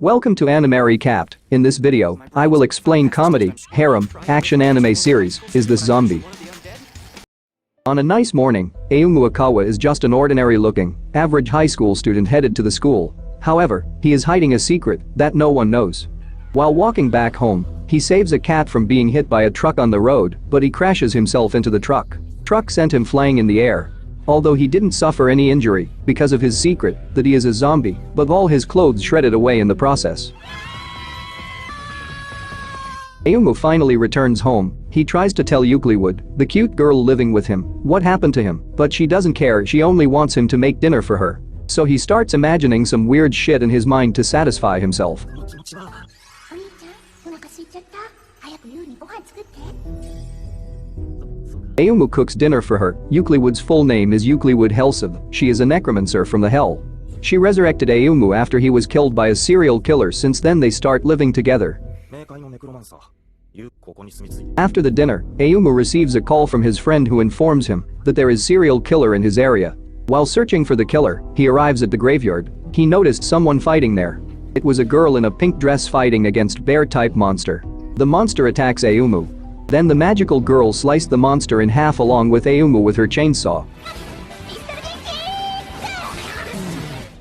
Welcome to Anime Recapped. In this video, I will explain comedy, harem, action anime series, Is This Zombie? On a nice morning, Ayumu Aikawa is just an ordinary-looking, average high school student headed to the school. However, he is hiding a secret that no one knows. While walking back home, he saves a cat from being hit by a truck on the road, but he crashes himself into the truck. Truck sent him flying in the air. Although he didn't suffer any injury because of his secret that he is a zombie, but all his clothes shredded away in the process. Ayumu finally returns home. He tries to tell Eucliwood, the cute girl living with him, what happened to him, but she doesn't care. She only wants him to make dinner for her. So he starts imagining some weird shit in his mind to satisfy himself. Ayumu cooks dinner for her. Eucliwood's full name is Eucliwood Hellscythe. She is a necromancer from the hell. She resurrected Ayumu after he was killed by a serial killer. Since then they start living together. After the dinner, Ayumu receives a call from his friend who informs him that there is a serial killer in his area. While searching for the killer, he arrives at the graveyard. He noticed someone fighting there. It was a girl in a pink dress fighting against bear-type monster. The monster attacks Ayumu. Then the magical girl sliced the monster in half along with Ayumu with her chainsaw.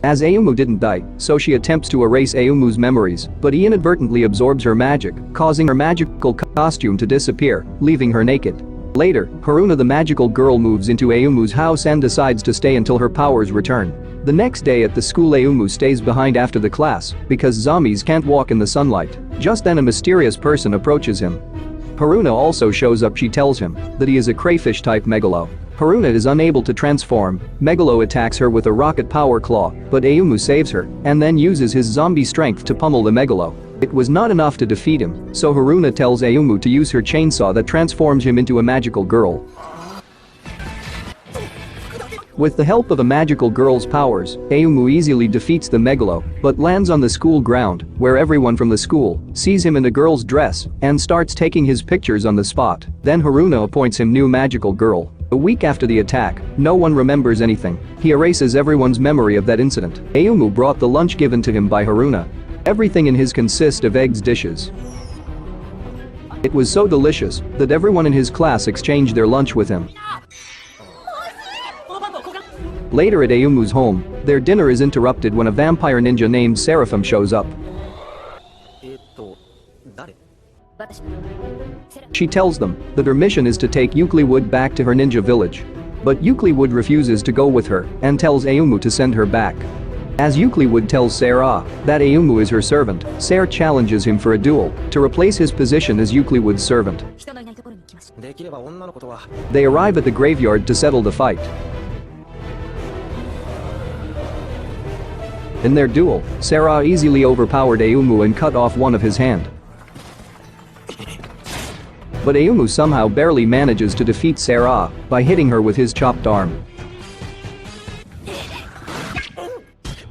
As Ayumu didn't die, so she attempts to erase Ayumu's memories, but he inadvertently absorbs her magic, causing her magical costume to disappear, leaving her naked. Later, Haruna the magical girl moves into Ayumu's house and decides to stay until her powers return. The next day at the school, Ayumu stays behind after the class because zombies can't walk in the sunlight. Just then a mysterious person approaches him. Haruna also shows up. She tells him that he is a crayfish-type Megalo. Haruna is unable to transform. Megalo attacks her with a rocket power claw, but Ayumu saves her and then uses his zombie strength to pummel the Megalo. It was not enough to defeat him, so Haruna tells Ayumu to use her chainsaw that transforms him into a magical girl. With the help of a magical girl's powers, Ayumu easily defeats the Megalo, but lands on the school ground, where everyone from the school sees him in a girl's dress and starts taking his pictures on the spot. Then Haruna appoints him new magical girl. A week after the attack, no one remembers anything. He erases everyone's memory of that incident. Ayumu brought the lunch given to him by Haruna. Everything in his consists of eggs dishes. It was so delicious that everyone in his class exchanged their lunch with him. Later at Ayumu's home, their dinner is interrupted when a vampire ninja named Seraphim shows up. She tells them that her mission is to take Eucliwood back to her ninja village. But Eucliwood refuses to go with her and tells Ayumu to send her back. As Eucliwood tells Sarah that Ayumu is her servant, Sarah challenges him for a duel to replace his position as Eucliwood's servant. They arrive at the graveyard to settle the fight. In their duel, Sarah easily overpowered Ayumu and cut off one of his hand. But Ayumu somehow barely manages to defeat Sarah by hitting her with his chopped arm.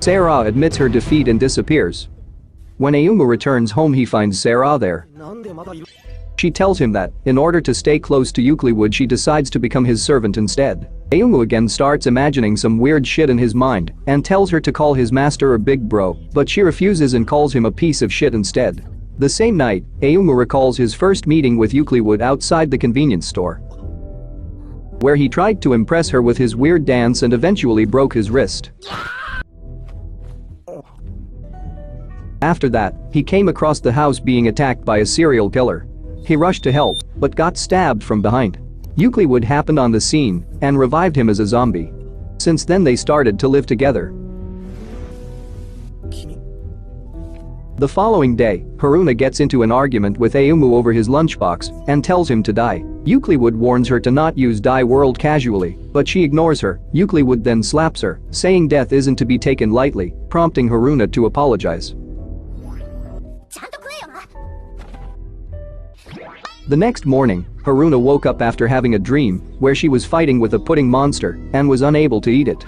Sarah admits her defeat and disappears. When Ayumu returns home, he finds Sarah there. She tells him that, in order to stay close to Eucliwood, she decides to become his servant instead. Ayumu again starts imagining some weird shit in his mind and tells her to call his master a big bro, but she refuses and calls him a piece of shit instead. The same night, Ayumu recalls his first meeting with Eucliwood outside the convenience store, where he tried to impress her with his weird dance and eventually broke his wrist. After that, he came across the house being attacked by a serial killer. He rushed to help, but got stabbed from behind. Eucliwood happened on the scene and revived him as a zombie. Since then they started to live together. The following day, Haruna gets into an argument with Ayumu over his lunchbox and tells him to die. Eucliwood warns her to not use die world casually, but she ignores her. Eucliwood then slaps her, saying death isn't to be taken lightly, prompting Haruna to apologize. The next morning, Haruna woke up after having a dream where she was fighting with a pudding monster and was unable to eat it.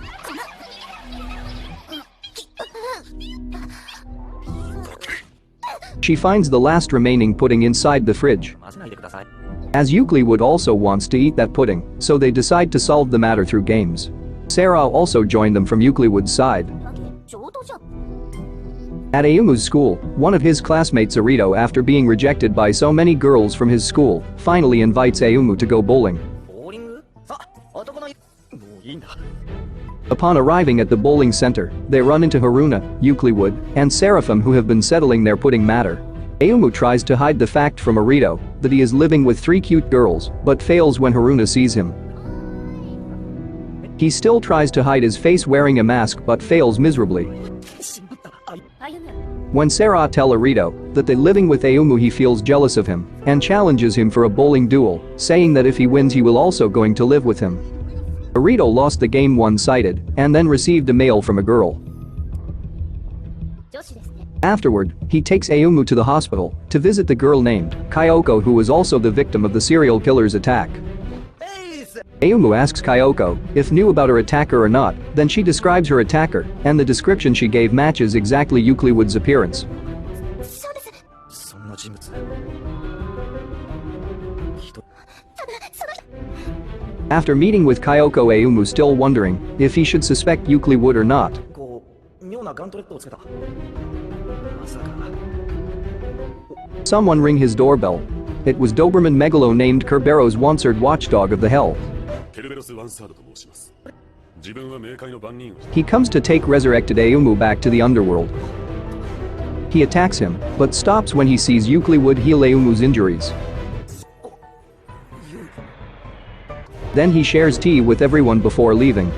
She finds the last remaining pudding inside the fridge. As Eucliwood also wants to eat that pudding, so they decide to solve the matter through games. Sarah also joined them from Eucliwood's side. At Ayumu's school, one of his classmates Arito, after being rejected by so many girls from his school, finally invites Ayumu to go bowling. Upon arriving at the bowling center, they run into Haruna, Eucliwood, and Seraphim, who have been settling their pudding matter. Ayumu tries to hide the fact from Arito that he is living with 3 cute girls, but fails when Haruna sees him. He still tries to hide his face wearing a mask but fails miserably. When Sarah tells Arito that they're living with Ayumu, he feels jealous of him and challenges him for a bowling duel, saying that if he wins he will also going to live with him. Arito lost the game one-sided and then received a mail from a girl. Afterward, he takes Ayumu to the hospital to visit the girl named Kyoko, who was also the victim of the serial killer's attack. Ayumu asks Kyoko if knew about her attacker or not, then she describes her attacker, and the description she gave matches exactly Eucliwood's appearance. After meeting with Kyoko, Ayumu still wondering if he should suspect Eucliwood or not. Someone ring his doorbell. It was Doberman Megalo named Kerberos, once-heard watchdog of the hell. He comes to take resurrected Ayumu back to the underworld. He attacks him, but stops when he sees Eucliwood heal Ayumu's injuries. Then he shares tea with everyone before leaving.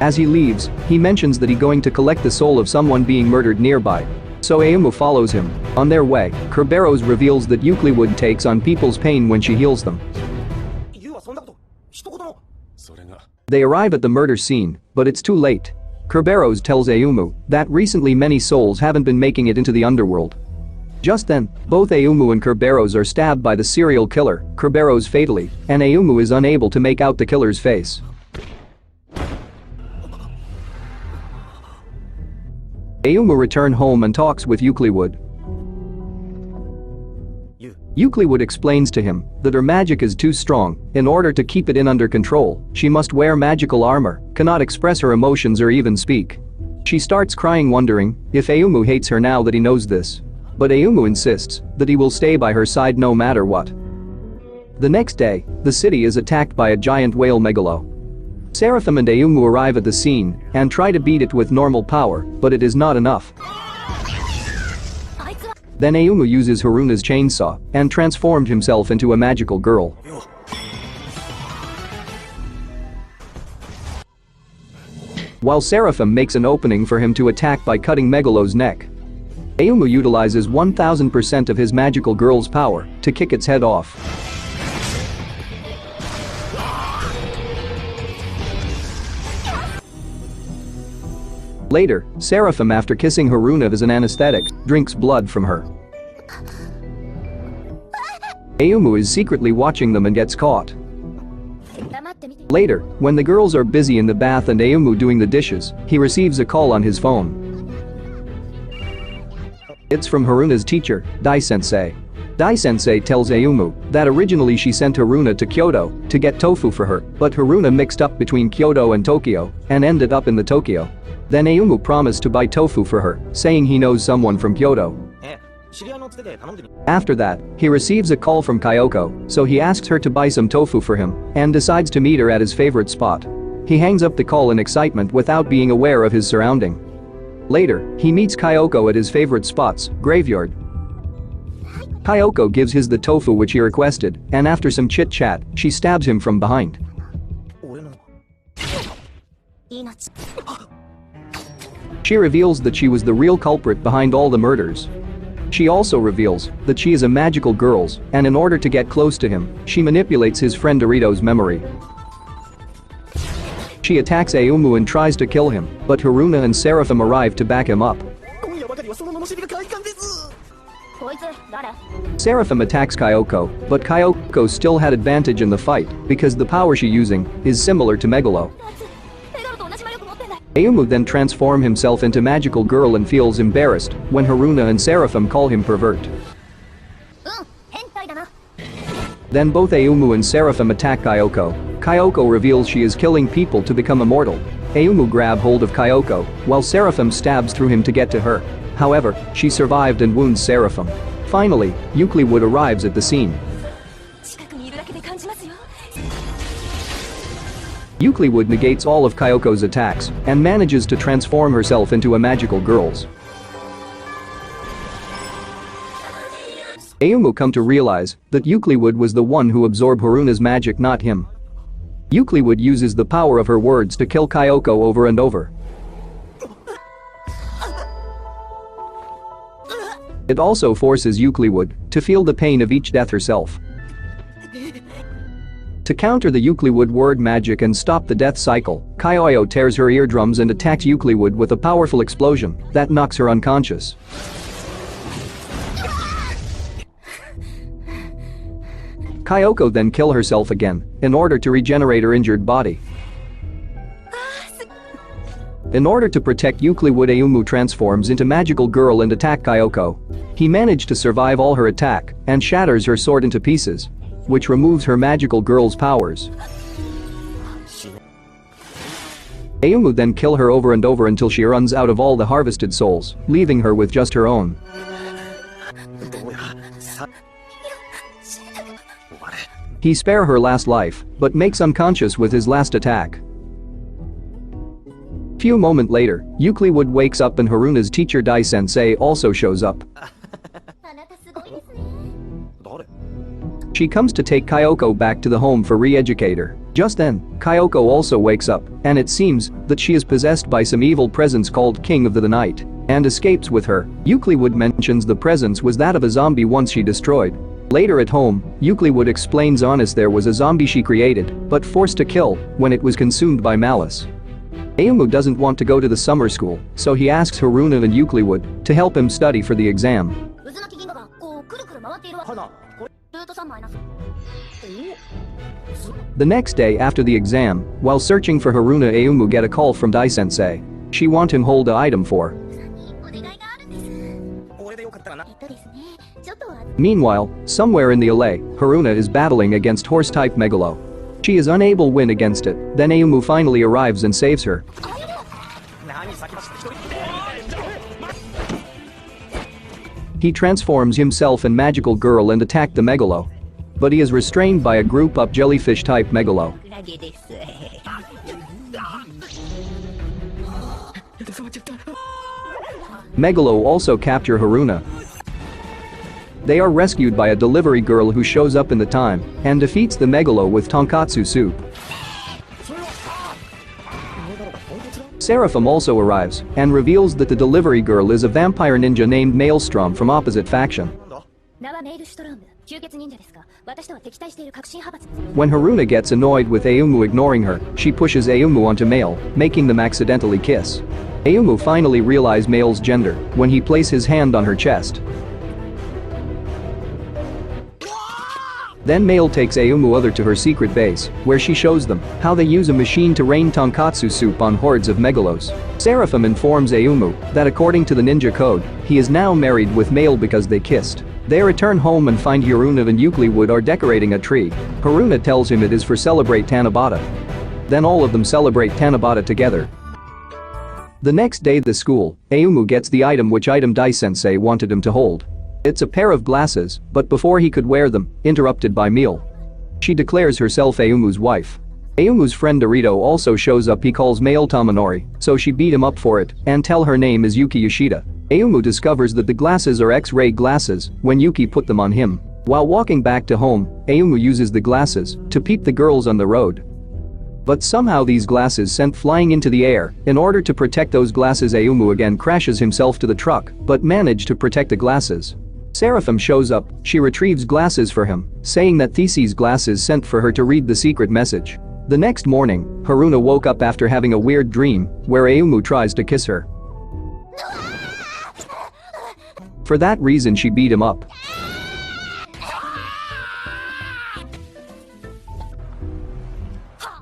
As he leaves, he mentions that he's going to collect the soul of someone being murdered nearby. So Ayumu follows him. On their way, Kerberos reveals that Eucliwood takes on people's pain when she heals them. They arrive at the murder scene, but it's too late. Kerberos tells Ayumu that recently many souls haven't been making it into the underworld. Just then, both Ayumu and Kerberos are stabbed by the serial killer, Kerberos fatally, and Ayumu is unable to make out the killer's face. Ayumu returns home and talks with Eucliwood. Eucliwood explains to him that her magic is too strong. In order to keep it under control, she must wear magical armor, cannot express her emotions or even speak. She starts crying, wondering if Ayumu hates her now that he knows this. But Ayumu insists that he will stay by her side no matter what. The next day, the city is attacked by a giant whale Megalo. Seraphim and Ayumu arrive at the scene and try to beat it with normal power, but it is not enough. Then Ayumu uses Haruna's chainsaw and transformed himself into a magical girl. While Seraphim makes an opening for him to attack by cutting Megalo's neck. Ayumu utilizes 1000% of his magical girl's power to kick its head off. Later, Seraphim, after kissing Haruna as an anesthetic, drinks blood from her. Ayumu is secretly watching them and gets caught. Later, when the girls are busy in the bath and Ayumu doing the dishes, he receives a call on his phone. It's from Haruna's teacher, Dai-sensei. Dai-sensei tells Ayumu that originally she sent Haruna to Kyoto to get tofu for her, but Haruna mixed up between Kyoto and Tokyo and ended up in the Tokyo. Then Ayumu promised to buy tofu for her, saying he knows someone from Kyoto. After that, he receives a call from Kyoko, so he asks her to buy some tofu for him and decides to meet her at his favorite spot. He hangs up the call in excitement without being aware of his surrounding. Later, he meets Kyoko at his favorite spot's graveyard. Kyoko gives his the tofu which he requested, and after some chit-chat, she stabs him from behind. She reveals that she was the real culprit behind all the murders. She also reveals that she is a magical girl, and in order to get close to him, she manipulates his friend Arito's memory. She attacks Ayumu and tries to kill him, but Haruna and Seraphim arrive to back him up. Seraphim attacks Kyoko, but Kyoko still had advantage in the fight because the power she's using is similar to Megalo. Ayumu then transforms himself into magical girl and feels embarrassed when Haruna and Seraphim call him pervert. Then both Ayumu and Seraphim attack Kyoko. Kyoko reveals she is killing people to become immortal. Ayumu grabs hold of Kyoko, while Seraphim stabs through him to get to her. However, she survived and wounds Seraphim. Finally, Eucliwood arrives at the scene. Eucliwood negates all of Kyoko's attacks and manages to transform herself into a magical girl. Ayumu come to realize that Eucliwood was the one who absorbed Haruna's magic, not him. Eucliwood uses the power of her words to kill Kyoko over and over. It also forces Eucliwood to feel the pain of each death herself. To counter the Eucliwood word magic and stop the death cycle, Kyoko tears her eardrums and attacks Eucliwood with a powerful explosion that knocks her unconscious. Kyoko then kills herself again in order to regenerate her injured body. In order to protect Eucliwood, Ayumu transforms into magical girl and attack Kyoko. He managed to survive all her attack and shatters her sword into pieces, which removes her magical girl's powers. Ayumu then kills her over and over until she runs out of all the harvested souls, leaving her with just her own. He spares her last life, but makes unconscious with his last attack. Few moments later, Eucliwood wakes up and Haruna's teacher Dai-sensei also shows up. She comes to take Kyoko back to the home for re-educate her. Just then, Kyoko also wakes up, and it seems that she is possessed by some evil presence called King of the Night, and escapes with her. Eucliwood mentions the presence was that of a zombie once she destroyed. Later at home, Eucliwood explains honest there was a zombie she created, but forced to kill when it was consumed by malice. Ayumu doesn't want to go to the summer school, so he asks Haruna and Eucliwood to help him study for the exam. The next day after the exam, while searching for Haruna, Ayumu get a call from Dai-sensei. She want him hold the item for. Meanwhile, somewhere in the alley, Haruna is battling against horse-type Megalo. She is unable to win against it, then Ayumu finally arrives and saves her. He transforms himself in magical girl and attacks the Megalo. But he is restrained by a group of jellyfish-type Megalo. Megalo also capture Haruna. They are rescued by a delivery girl who shows up in the time and defeats the Megalo with tonkatsu soup. Seraphim also arrives and reveals that the delivery girl is a vampire ninja named Maelstrom from opposite faction. When Haruna gets annoyed with Ayumu ignoring her, she pushes Ayumu onto Mael, making them accidentally kiss. Ayumu finally realizes Mael's gender when he places his hand on her chest. Then Mael takes Ayumu other to her secret base, where she shows them how they use a machine to rain tonkatsu soup on hordes of megalos. Seraphim informs Ayumu that according to the ninja code, he is now married with Mael because they kissed. They return home and find Haruna and Eucliwood are decorating a tree. Haruna tells him it is for celebrate Tanabata. Then all of them celebrate Tanabata together. The next day at the school, Ayumu gets the item which Dai-sensei wanted him to hold. It's a pair of glasses, but before he could wear them, interrupted by Meal. She declares herself Ayumu's wife. Ayumu's friend Dorito also shows up. He calls Mael Tominori, so she beat him up for it and tell her name is Yuki Yoshida. Ayumu discovers that the glasses are X-ray glasses when Yuki put them on him. While walking back to home, Ayumu uses the glasses to peep the girls on the road. But somehow these glasses sent flying into the air. In order to protect those glasses, Ayumu again crashes himself to the truck, but managed to protect the glasses. Seraphim shows up. She retrieves glasses for him, saying that Theseus glasses sent for her to read the secret message. The next morning, Haruna woke up after having a weird dream where Ayumu tries to kiss her. For that reason she beat him up.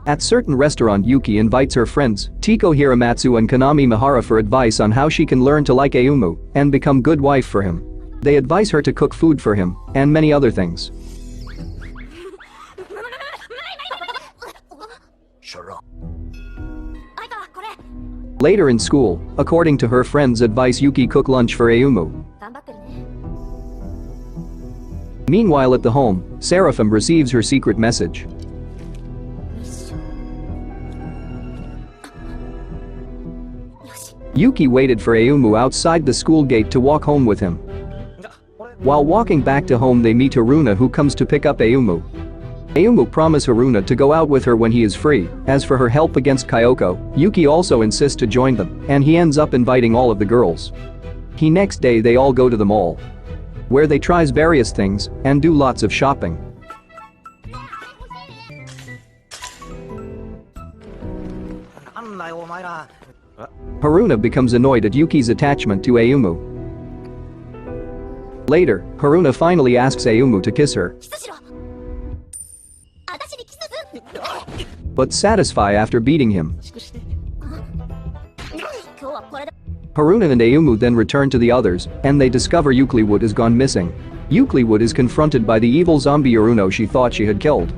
At certain restaurant, Yuki invites her friends, Tiko Hiramatsu and Kanami Mihara, for advice on how she can learn to like Ayumu and become good wife for him. They advise her to cook food for him and many other things. Later in school, according to her friend's advice, Yuki cook lunch for Ayumu. Meanwhile at the home, Seraphim receives her secret message. Yuki waited for Ayumu outside the school gate to walk home with him. While walking back to home, they meet Haruna, who comes to pick up Ayumu. Ayumu promises Haruna to go out with her when he is free. As for her help against Kyoko, Yuki also insists to join them, and he ends up inviting all of the girls. Next day they all go to the mall, where they tries various things and do lots of shopping. Haruna becomes annoyed at Yuki's attachment to Ayumu. Later, Haruna finally asks Ayumu to kiss her, but satisfy after beating him. Haruna and Ayumu then return to the others, and they discover Eucliwood has gone missing. Eucliwood is confronted by the evil zombie Haruna she thought she had killed.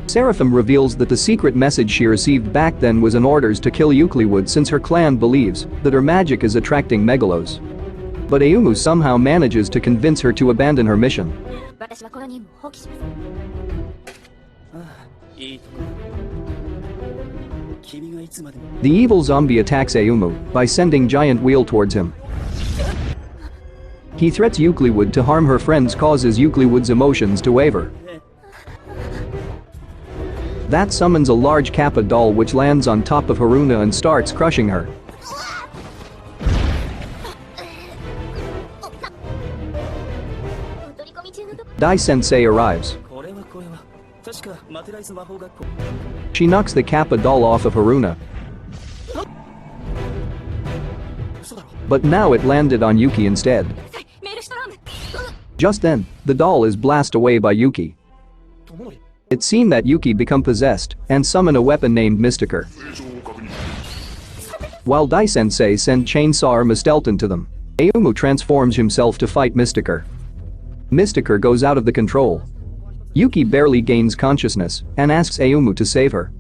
Seraphim reveals that the secret message she received back then was an orders to kill Eucliwood, since her clan believes that her magic is attracting Megalos. But Ayumu somehow manages to convince her to abandon her mission. The evil zombie attacks Ayumu by sending giant wheel towards him. He threats Eucliwood to harm her friends, causes Eucliwood's emotions to waver. That summons a large Kappa doll which lands on top of Haruna and starts crushing her. Dai-sensei arrives. She knocks the Kappa doll off of Haruna. But now it landed on Yuki instead. Just then, the doll is blasted away by Yuki. It's seen that Yuki become possessed and summon a weapon named Mysticer. While Dai-sensei send Chainsaw Mistelton to them, Ayumu transforms himself to fight Mysticer. Mysticer goes out of the control. Yuki barely gains consciousness and asks Ayumu to save her.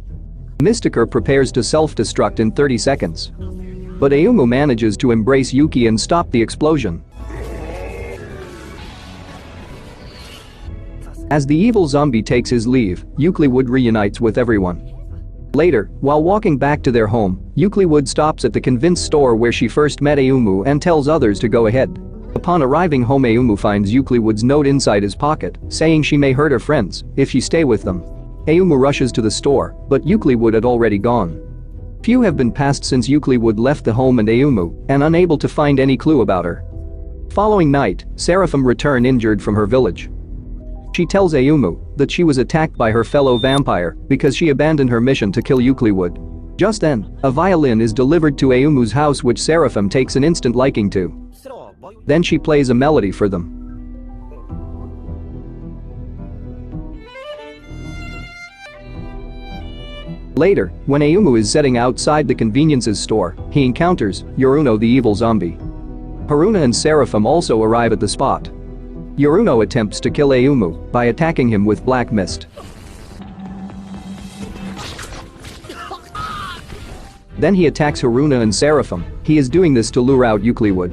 Mysticer prepares to self-destruct in 30 seconds. But Ayumu manages to embrace Yuki and stop the explosion. As the evil zombie takes his leave, Eucliwood reunites with everyone. Later, while walking back to their home, Eucliwood stops at the convenience store where she first met Ayumu and tells others to go ahead. Upon arriving home, Ayumu finds Eucliwood's note inside his pocket, saying she may hurt her friends if she stay with them. Ayumu rushes to the store, but Eucliwood had already gone. Few have been passed since Eucliwood left the home, and Ayumu, and unable to find any clue about her. Following night, Seraphim return injured from her village. She tells Ayumu that she was attacked by her fellow vampire because she abandoned her mission to kill Eucliwood. Just then, a violin is delivered to Ayumu's house which Seraphim takes an instant liking to. Then she plays a melody for them. Later, when Ayumu is sitting outside the conveniences store, he encounters Haruna, the evil zombie. Haruna and Seraphim also arrive at the spot. Haruna attempts to kill Ayumu by attacking him with black mist. Then he attacks Haruna and Seraphim. He is doing this to lure out Eucliwood.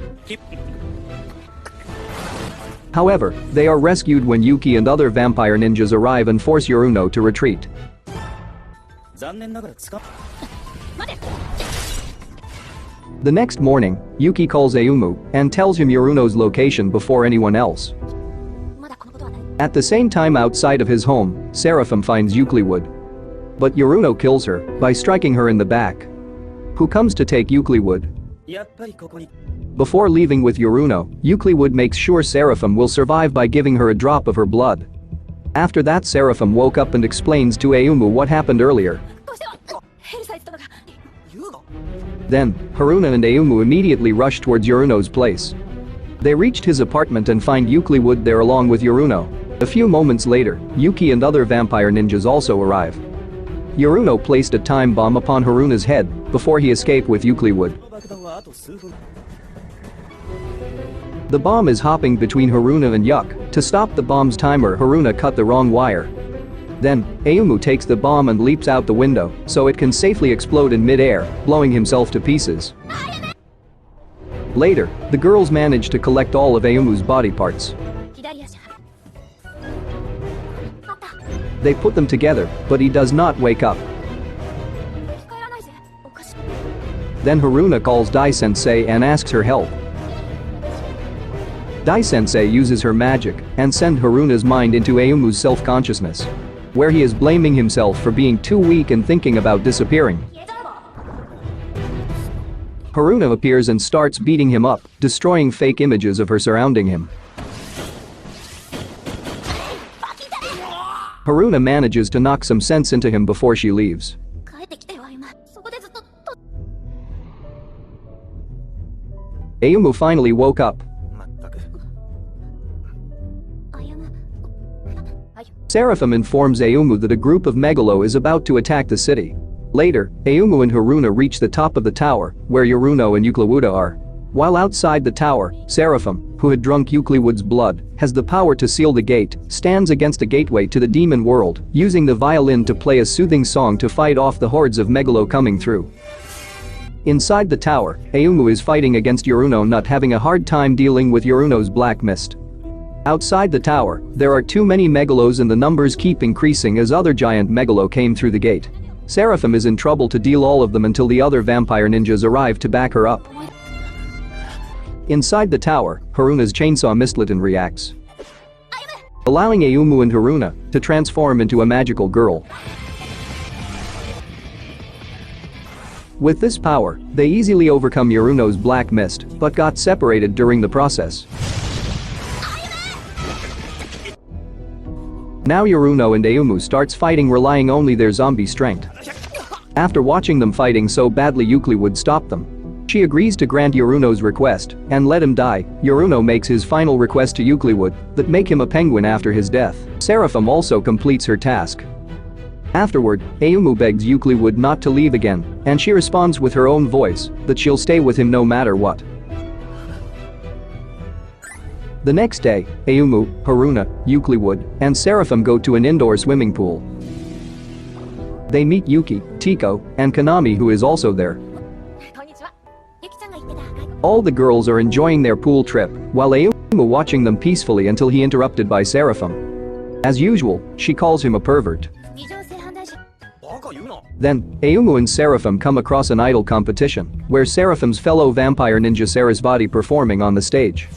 However, they are rescued when Yuki and other vampire ninjas arrive and force Haruna to retreat. The next morning, Yuki calls Ayumu and tells him Haruna's location before anyone else. At the same time, outside of his home, Seraphim finds Eucliwood. But Haruna kills her by striking her in the back. Who comes to take Eucliwood? Before leaving with Haruna, Eucliwood makes sure Seraphim will survive by giving her a drop of her blood. After that, Seraphim woke up and explains to Ayumu what happened earlier. Then, Haruna and Ayumu immediately rush towards Haruna's place. They reached his apartment and find Eucliwood there along with Haruna. A few moments later, Yuki and other vampire ninjas also arrive. Haruna placed a time bomb upon Haruna's head before he escaped with Eucliwood. The bomb is hopping between Haruna and Yuck. To stop the bomb's timer, Haruna cut the wrong wire. Then, Ayumu takes the bomb and leaps out the window so it can safely explode in mid-air, blowing himself to pieces. Later, the girls manage to collect all of Ayumu's body parts. They put them together, but he does not wake up. Then Haruna calls Dai-sensei and asks her help. Dai-sensei uses her magic and sends Haruna's mind into Ayumu's self-consciousness, where he is blaming himself for being too weak and thinking about disappearing. Haruna appears and starts beating him up, destroying fake images of her surrounding him. Haruna manages to knock some sense into him before she leaves. Ayumu finally woke up. Seraphim informs Ayumu that a group of Megalo is about to attack the city. Later, Ayumu and Haruna reach the top of the tower, where Euruno and Eucliwood are. While outside the tower, Seraphim, who had drunk Eucliwood's blood, has the power to seal the gate, stands against a gateway to the demon world, using the violin to play a soothing song to fight off the hordes of Megalo coming through. Inside the tower, Ayumu is fighting against Euruno, not having a hard time dealing with Euruno's black mist. Outside the tower, there are too many Megalos and the numbers keep increasing as other giant Megalo came through the gate. Seraphim is in trouble to deal all of them until the other vampire ninjas arrive to back her up. Inside the tower, Haruna's chainsaw Mistleton reacts, allowing Ayumu and Haruna to transform into a magical girl. With this power, they easily overcome Euruno's black mist, but got separated during the process. Now Euruno and Ayumu starts fighting relying only their zombie strength. After watching them fighting so badly, Eucliwood stopped them. She agrees to grant Euruno's request and let him die. Euruno makes his final request to Eucliwood that make him a penguin after his death. Seraphim also completes her task. Afterward, Ayumu begs Eucliwood not to leave again, and she responds with her own voice that she'll stay with him no matter what. The next day, Ayumu, Haruna, Eucliwood, and Seraphim go to an indoor swimming pool. They meet Yuki, Tiko, and Kanami, who is also there. All the girls are enjoying their pool trip, while Ayumu watching them peacefully until he interrupted by Seraphim. As usual, she calls him a pervert. Then, Ayumu and Seraphim come across an idol competition, where Seraphim's fellow vampire ninja Sarasvati performing on the stage.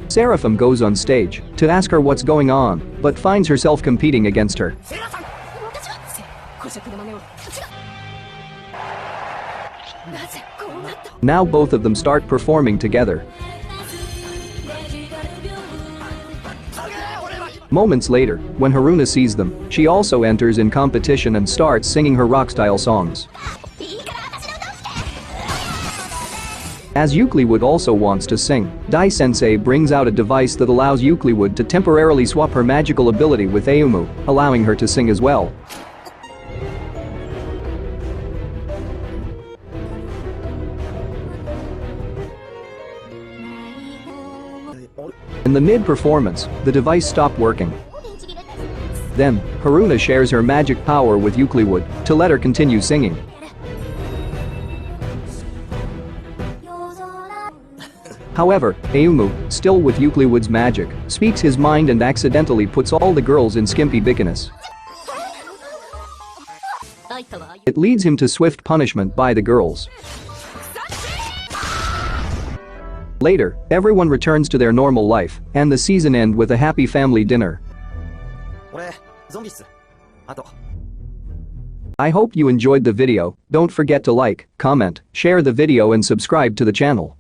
Seraphim goes on stage to ask her what's going on, but finds herself competing against her. Now both of them start performing together. Moments later, when Haruna sees them, she also enters in competition and starts singing her rock-style songs. As Eucliwood also wants to sing, Dai-sensei brings out a device that allows Eucliwood to temporarily swap her magical ability with Ayumu, allowing her to sing as well. In the mid-performance, the device stopped working. Then, Haruna shares her magic power with Eucliwood to let her continue singing. However, Ayumu, still with Eucliwood's magic, speaks his mind and accidentally puts all the girls in skimpy bikinis. It leads him to swift punishment by the girls. Later, everyone returns to their normal life, and the season ends with a happy family dinner. I hope you enjoyed the video. Don't forget to like, comment, share the video and subscribe to the channel.